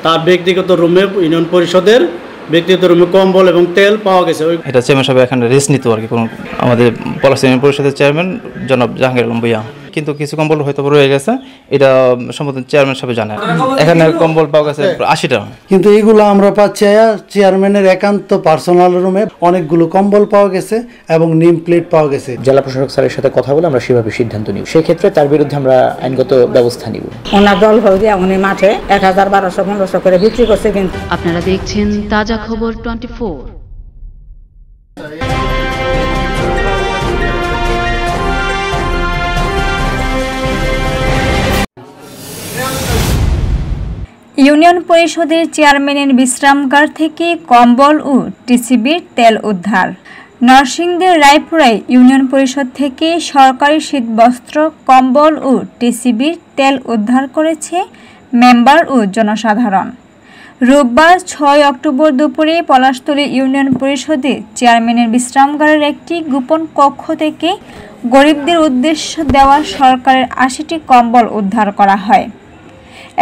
তার ব্যক্তিগত রুমে ইউনিয়ন পরিষদের ব্যক্তিগত রুমে কম্বল এবং তেল পাওয়া গেছে। এটা চেয়ারম্যান সাহেব এখানে রেস্ট নিত আর কি, আমাদের পলাশ ইউনিয়ন পরিষদের চেয়ারম্যান জনাব জাহাঙ্গীর আলম ভূঁইয়া। কিন্তু কিছু কম্বল হয়তো রয়ে গেছে, এটা সম্ভবত চেয়ারম্যান সাহেব জানে। এখানে কম্বল পাওয়া গেছে 80টা, কিন্তু এইগুলো আমরা পাচ্ছি চেয়ারম্যানের একান্ত পার্সোনাল রুমে অনেকগুলো কম্বল পাওয়া গেছে এবং নিম প্লেট পাওয়া গেছে। জেলা প্রশাসক স্যারের সাথে কথা বলে আমরা সেভাবে সিদ্ধান্ত নিব, সেক্ষেত্রে তার বিরুদ্ধে আমরা আইনগত ব্যবস্থা নিব। ওনার দল হল দিয়ে উনি মাঠে 1000-1200-1500 করে বিক্রি করছে। কিন্তু আপনারা দেখছেন তাজা খবর 24। ইউনিয়ন পরিষদের চেয়ারম্যানের বিশ্রামগার থেকে কম্বল ও টিসিবির তেল উদ্ধার। নরসিংদীর রায়পুরায় ইউনিয়ন পরিষদ থেকে সরকারি শীতবস্ত্র, কম্বল ও টিসিবির তেল উদ্ধার করেছে মেম্বার ও জনসাধারণ। রোববার 6 অক্টোবর দুপুরে পলাশতলী ইউনিয়ন পরিষদে চেয়ারম্যানের বিশ্রামগারের একটি গোপন কক্ষ থেকে গরিবদের উদ্দেশ্য দেওয়া সরকারের 80টি কম্বল উদ্ধার করা হয়।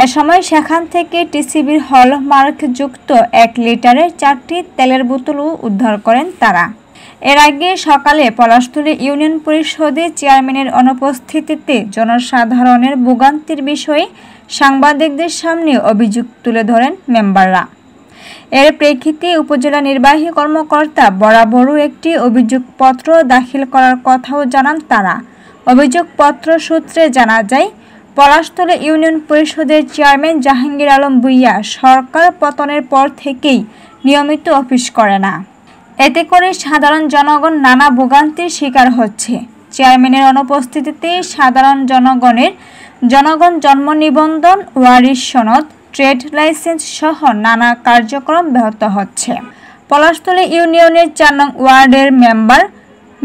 এ সময় সেখান থেকে টিসিবির হলমার্কযুক্ত 1 লিটারের 4টি তেলের বোতলও উদ্ধার করেন তারা। এর আগে সকালে পলাশতলী ইউনিয়ন পরিষদে চেয়ারম্যানের অনুপস্থিতিতে জনসাধারণের ভোগান্তির বিষয়ে সাংবাদিকদের সামনে অভিযোগ তুলে ধরেন মেম্বাররা। এর প্রেক্ষিতে উপজেলা নির্বাহী কর্মকর্তা বরাবরও একটি অভিযোগপত্র দাখিল করার কথাও জানান তারা। অভিযোগপত্র সূত্রে জানা যায়, পলাশতলী ইউনিয়ন পরিষদের চেয়ারম্যান জাহাঙ্গীর আলম ভূঁইয়া সরকার পতনের পর থেকেই নিয়মিত অফিস করে না। এতে করে সাধারণ জনগণ নানা ভোগান্তির শিকার হচ্ছে। চেয়ারম্যানের অনুপস্থিতিতে সাধারণ জনগণ জন্ম নিবন্ধন, ওয়ারিশ সনদ, ট্রেড লাইসেন্স সহ নানা কার্যক্রম ব্যাহত হচ্ছে। পলাশতলী ইউনিয়নের 4 নং ওয়ার্ডের মেম্বার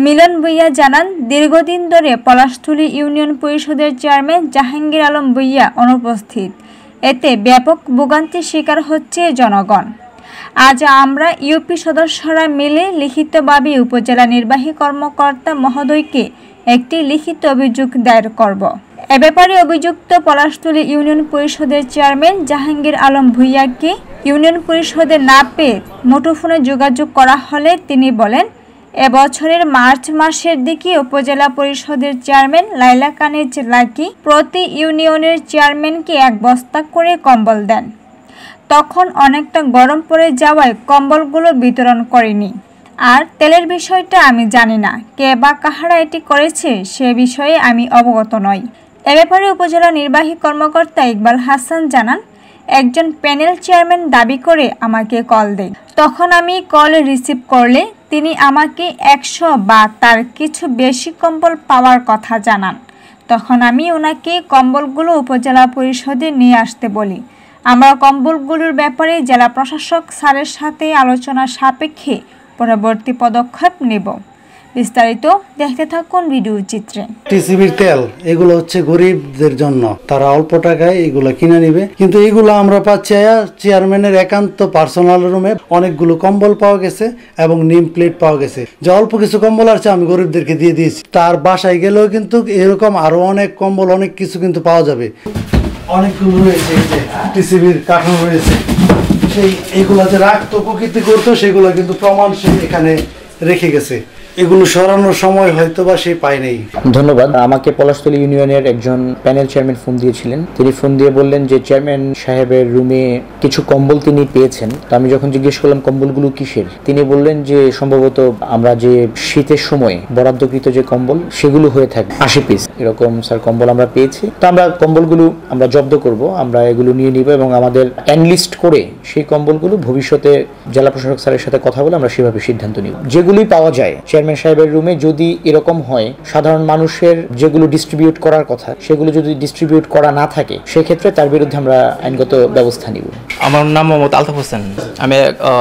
মিলন ভূঁইয়া জানান, দীর্ঘদিন ধরে পলাশতলী ইউনিয়ন পরিষদের চেয়ারম্যান জাহাঙ্গীর আলম ভূঁইয়া অনুপস্থিত। এতে ব্যাপক ভোগান্তির শিকার হচ্ছে জনগণ। আজ আমরা ইউপি সদস্যরা মিলে লিখিতভাবে উপজেলা নির্বাহী কর্মকর্তা মহোদয়কে একটি লিখিত অভিযোগ দায়ের করব। এ ব্যাপারে অভিযুক্ত পলাশতলী ইউনিয়ন পরিষদের চেয়ারম্যান জাহাঙ্গীর আলম ভূঁইয়াকে ইউনিয়ন পরিষদে না পেয়ে মুঠোফোনে যোগাযোগ করা হলে তিনি বলেন, এবছরের মার্চ মাসের দিকে উপজেলা পরিষদের চেয়ারম্যান লাইলা কানিজ লাকি প্রতি ইউনিয়নের চেয়ারম্যানকে 1 বস্তা করে কম্বল দেন। তখন অনেকটা গরম পড়ে যাওয়ায় কম্বলগুলো বিতরণ করেনি। আর তেলের বিষয়টা আমি জানি না, কে বা কাহারা এটি করেছে সে বিষয়ে আমি অবগত নই। এ ব্যাপারে উপজেলা নির্বাহী কর্মকর্তা ইকবাল হাসান জানান, একজন প্যানেল চেয়ারম্যান দাবি করে আমাকে কল দেন। তখন আমি কল রিসিভ করলে তিনি আমাকে 100 বা তার কিছু বেশি কম্বল পাওয়ার কথা জানান। তখন আমি ওনাকে কম্বলগুলো উপজেলা পরিষদে নিয়ে আসতে বলি। আমরা কম্বলগুলোর ব্যাপারে জেলা প্রশাসক স্যারের সাথে আলোচনা সাপেক্ষে পরবর্তী পদক্ষেপ নেব। বিস্তারিত দেখতে থাকুন ভিডিও চিত্রে। টিসিবির তেল এগুলো হচ্ছে গরিবদের জন্য, তারা অল্প টাকায় এগুলো কিনে নিবে, কিন্তু এগুলো আমরা পাচ্ছি চেয়ারম্যানের একান্ত পার্সোনাল রুমে অনেকগুলো কম্বল পাওয়া গেছে এবং নিম প্লেট পাওয়া গেছে। যে অল্প কিছু কম্বল আছে আমি গরিবদেরকে দিয়ে দিয়েছি। তার বাসায় গেলেও কিন্তু এরকম আরো অনেক কম্বল, অনেক কিছু কিন্তু পাওয়া যাবে। অনেকগুলো রয়েছে, এই যে টিসিবির কাঠামো রয়েছে, সেই এগুলো যে রাখতো প্রকৃতি করতো সেগুলো কিন্তু প্রমাণ সে এখানে রেখে গেছে। এগুলো সরানোর সময় হয়তো বা সে পায় নাই। ধন্যবাদ। আমাকে পলাশতলী ইউনিয়নের একজন প্যানেল চেয়ারম্যান ফোন দিয়েছিলেন। তিনি ফোন দিয়ে বললেন যে চেয়ারম্যান সাহেবের রুমে কিছু কম্বল তিনি পেয়েছেন। তো আমি যখন জিজ্ঞেস করলাম কম্বলগুলো কিসের, তিনি বললেন যে সম্ভবত আমরা যে শীতের সময় বরাদ্দকৃত যে কম্বল সেগুলো হয়ে থাকে 80 পিস এরকম স্যার কম্বল আমরা পেয়েছি। তো আমরা কম্বলগুলো আমরা জব্দ করব, আমরা এগুলো নিয়ে নিব এবং আমাদের অ্যানলিস্ট করে সেই কম্বলগুলো ভবিষ্যতে জেলা প্রশাসক স্যারের সাথে কথা বলে আমরা সেভাবে সিদ্ধান্ত নিব। যেগুলি পাওয়া যায় চেয়ারম্যান সাহেবের রুমে, যদি এরকম হয় সাধারণ মানুষের যেগুলো ডিস্ট্রিবিউট করার কথা সেগুলো যদি ডিস্ট্রিবিউট করা না থাকে সেক্ষেত্রে তার বিরুদ্ধে আমরা আইনগত ব্যবস্থা নিব। আমার নাম মোহাম্মদ আলতাফ হোসেন, আমি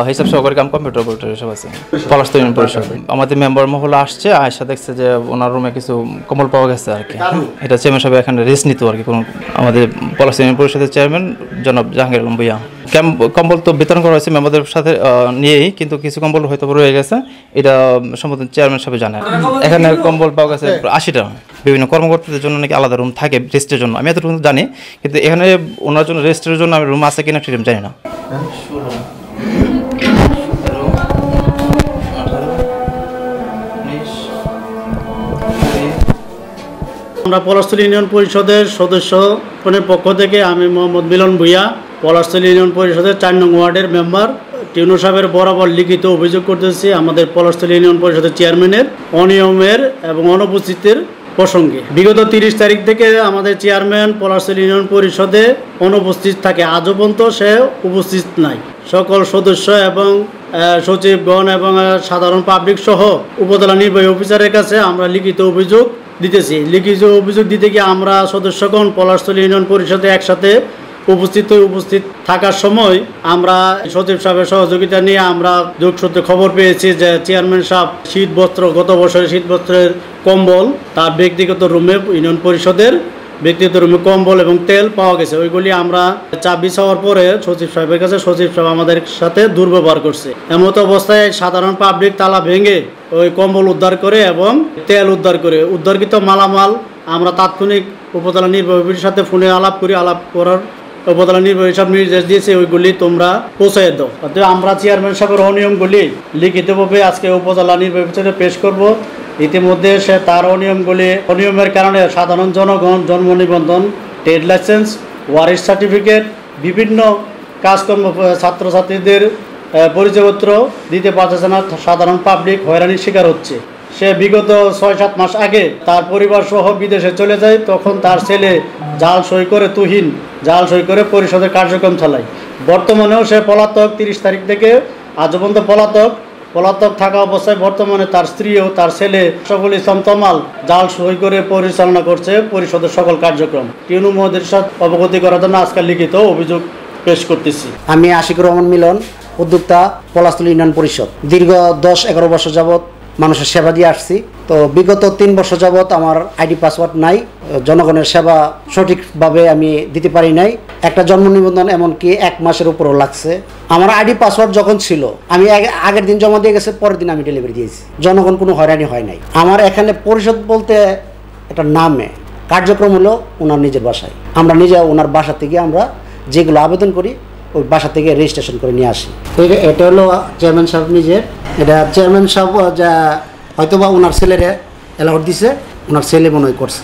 হিসাব সহকারী কাম কম্পিউটার অপারেটর হিসেবে আছি পলাশতলী ইউনিয়ন পরিষদ। আমাদের মেম্বার মহল আসছে, আয়সা দেখছে যে ওনার রুমে কিছু কম্বল পাওয়া গেছে আর কি। এটা চেয়ারম্যান সাহেব এখানে রেস্ট নিত আর কি, আমাদের পলাশতলী ইউনিয়ন পরিষদের চেয়ারম্যান জনাব জাহাঙ্গীর আলম ভূঁইয়া। কম্বল তো বিতরণ করা হয়েছে মেম্বারদের সাথে নিয়েই, কিন্তু কিছু কম্বল হয়তো রয়ে গেছে, এটা সম্ভবত চেয়ারম্যান সাহেব জানেন। এখানে কম্বল পাওয়া গেছে 80টা। বিভিন্ন কর্মকর্তাদের জন্য নাকি আলাদা রুম থাকে রেস্টের জন্য, আমি এতটুকু জানি, কিন্তু এখানে ওনার জন্য রেস্টের জন্য আমি রুম আছে কিনা সেটা জানি না। আমরা পলাশতলী ইউনিয়ন পরিষদের সদস্যগণের পক্ষ থেকে আমি মোহাম্মদ মিলন ভূঁইয়া, পলাশতলী ইউনিয়ন পরিষদের 4 নং ওয়ার্ডের মেম্বার, টিউনু সাহেবের বরাবর লিখিত অভিযোগ করতেছি আমাদের পলাশতলী ইউনিয়ন পরিষদের চেয়ারম্যানের অনিয়মের এবং অনুপস্থিতির প্রসঙ্গে। বিগত 30 তারিখ থেকে আমাদের চেয়ারম্যান পলাশতলী ইউনিয়ন পরিষদে অনুপস্থিত থাকে, আজও পর্যন্ত সে উপস্থিত নাই। সকল সদস্য এবং সচিবগণ এবং সাধারণ পাবলিক সহ উপজেলা নির্বাহী অফিসারের কাছে আমরা লিখিত অভিযোগ দিতেছি। লিখিত অভিযোগ দিতে গিয়ে আমরা সদস্যগণ পলাশতলী ইউনিয়ন পরিষদে একসাথে উপস্থিত থাকার সময় আমরা সচিব সাহেবের সহযোগিতা নিয়ে আমরা যোগসূত্রে খবর পেয়েছি যে চেয়ারম্যান সাহেব শীত বস্ত্র, গত বছরের শীত বস্ত্রের কম্বল তার ব্যক্তিগত রুমে, ইউনিয়ন পরিষদের ব্যক্তিগত রুমে কম্বল এবং তেল পাওয়া গেছে। ওইগুলি আমরা চাবি চাওয়ার পরে সচিব সাহেবের কাছে সচিব সাহেব আমাদের সাথে দুর্ব্যবহার করছে। এমত অবস্থায় সাধারণ পাবলিক তালা ভেঙে ওই কম্বল উদ্ধার করে এবং তেল উদ্ধার করে উদ্ধারকৃত মালামাল আমরা তাৎক্ষণিক উপজেলা নির্বাহী অফিসের সাথে ফোনে আলাপ করার উপজেলা নির্বাহী সাহেব নির্দেশ দিয়েছে ওইগুলি তোমরা পৌঁছায় দাও। অর্থাৎ আমরা চেয়ারম্যান সাহেবের অনিয়মগুলি লিখিতভাবে আজকে উপজেলা নির্বাহী অফিসে পেশ করব। ইতিমধ্যে সে তার অনিয়মের কারণে সাধারণ জনগণ জন্ম নিবন্ধন, ট্রেড লাইসেন্স, ওয়ারিশ সার্টিফিকেট, বিভিন্ন কাজকর্ম, ছাত্রছাত্রীদের পরিচয়পত্র দিতে পারতেছে না, সাধারণ পাবলিক হয়রানির শিকার হচ্ছে। সে বিগত 6-7 মাস আগে তার পরিবার সহ বিদেশে চলে যায়, তখন তার ছেলে জাল সই করে, তুহিন জাল সই করে পরিষদের কার্যক্রম চালায়। বর্তমানেও সে পলাতক, 30 তারিখ থেকে আজ পর্যন্ত পলাতক থাকা অবস্থায় বর্তমানে তার স্ত্রী ও তার ছেলে সকল ইসলাম তমাল জাল সই করে পরিচালনা করছে পরিষদের সকল কার্যক্রম। টিউনু মহোদয়ের সাথে অবগতি করার জন্য আজকে লিখিত অভিযোগ পেশ করতেছি। আমি আশিকুর রহমান মিলন, উদ্যোক্তা, পলাশতলী ইউনিয়ন পরিষদ। দীর্ঘ 10-11 বছর যাবৎ মানুষের সেবা দিয়ে আসছি। তো বিগত 3 বছর যাবৎ আমার আইডি পাসওয়ার্ড নাই, জনগণের সেবা সঠিকভাবে আমি দিতে পারি নাই। একটা জন্ম নিবন্ধন এমনকি 1 মাসের উপরও লাগছে। আমার আইডি পাসওয়ার্ড যখন ছিল আমি আগের দিন জমা দিয়ে গেছে, পরের দিন আমি ডেলিভারি দিয়েছি। জনগণ কোনো হয়রানি হয় নাই। আমার এখানে পরিষদ বলতে একটা নামে, কার্যক্রম হলো ওনার নিজের বাসায়। আমরা নিজে ওনার বাসা থেকে আমরা যেগুলো আবেদন করি ওই বাসা থেকে রেজিস্ট্রেশন করে নিয়ে আসি। এটা হলো চেয়ারম্যান সাহেব নিজের, এটা চেয়ারম্যান সাহেব যা হয়তোবা ওনার ছেলেরে অ্যালাউড দিছে, ওনার ছেলে মনে হয় করছে,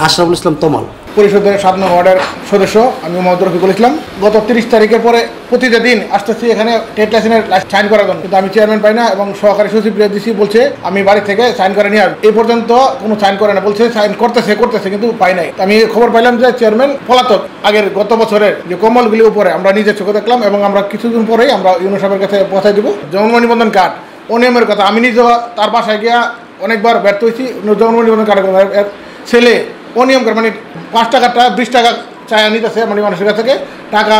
আশরাফুল ইসলাম তমাল। পরিষদের 7 নং ওয়ার্ডের সদস্য আমি মোহাম্মদ রফিকুল ইসলাম। গত 30 তারিখের পরে প্রতিটা দিন আসতেছি এখানে ট্রেড লাইসেন্সের সাইন করার জন্য, কিন্তু আমি চেয়ারম্যান পাই না এবং সহকারী সচিব দিছি, বলছে আমি বাড়ি থেকে সাইন করে নিয়ে আসবো। এই পর্যন্ত কোনো সাইন করে না, বলছে সাইন করতেছে কিন্তু পাই নাই। আমি খবর পাইলাম যে চেয়ারম্যান পলাতক। আগের গত বছরের যে কম্বলগুলি উপরে আমরা নিজের চোখে দেখলাম এবং আমরা কিছুদিন পরেই আমরা ইউনো সাহেবের কাছে পৌঁছাই দেবো। জন্ম নিবন্ধন কার্ড অনিয়মের কথা আমি নিজে তার বাসায় গিয়া অনেকবার ব্যর্থ হয়েছি। জন্ম নিবন্ধন কার্ড ছেলে অনিয়ম করে, মানে 5 টাকাটা 20 টাকা চায়া নিতেছে, মানে মানুষের কাছ থেকে টাকা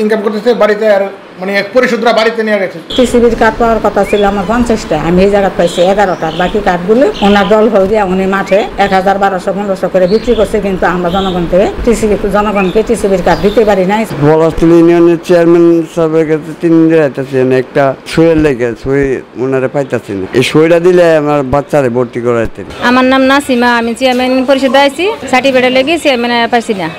ইনকাম করতেছে বাড়িতে, আর মানে পরিশোধরা বাড়িতে নিয়ে গেছে। টিসিবির কার্ড পাওয়ার কথা ছিল আমার 50টা, আমি এই জায়গা পাইছি 11টা। বাকি কার্ডগুলো ওনার দল হয়ে দিয়ে উনি মাঠে 1000, 1200, 1500 করে বিক্রি করছে, কিন্তু আমরা জনগণকে টিসিবির কার্ড দিতে পারি নাই। পলাশতলী ইউনিয়নের চেয়ারম্যান সাহেবের কাছে 3 দিন আইতেছেন, একটা সইয়ের লেগে সই ওনারে পাইতেছেন। এই সইটা দিলে আমার বাচ্চারে ভর্তি করাইতেন। আমার নাম নাসিমা, আমি চেয়ারম্যান পরিষদে আইছি, সার্টিফিকেট লেগে চেয়ারম্যান পাইছি না।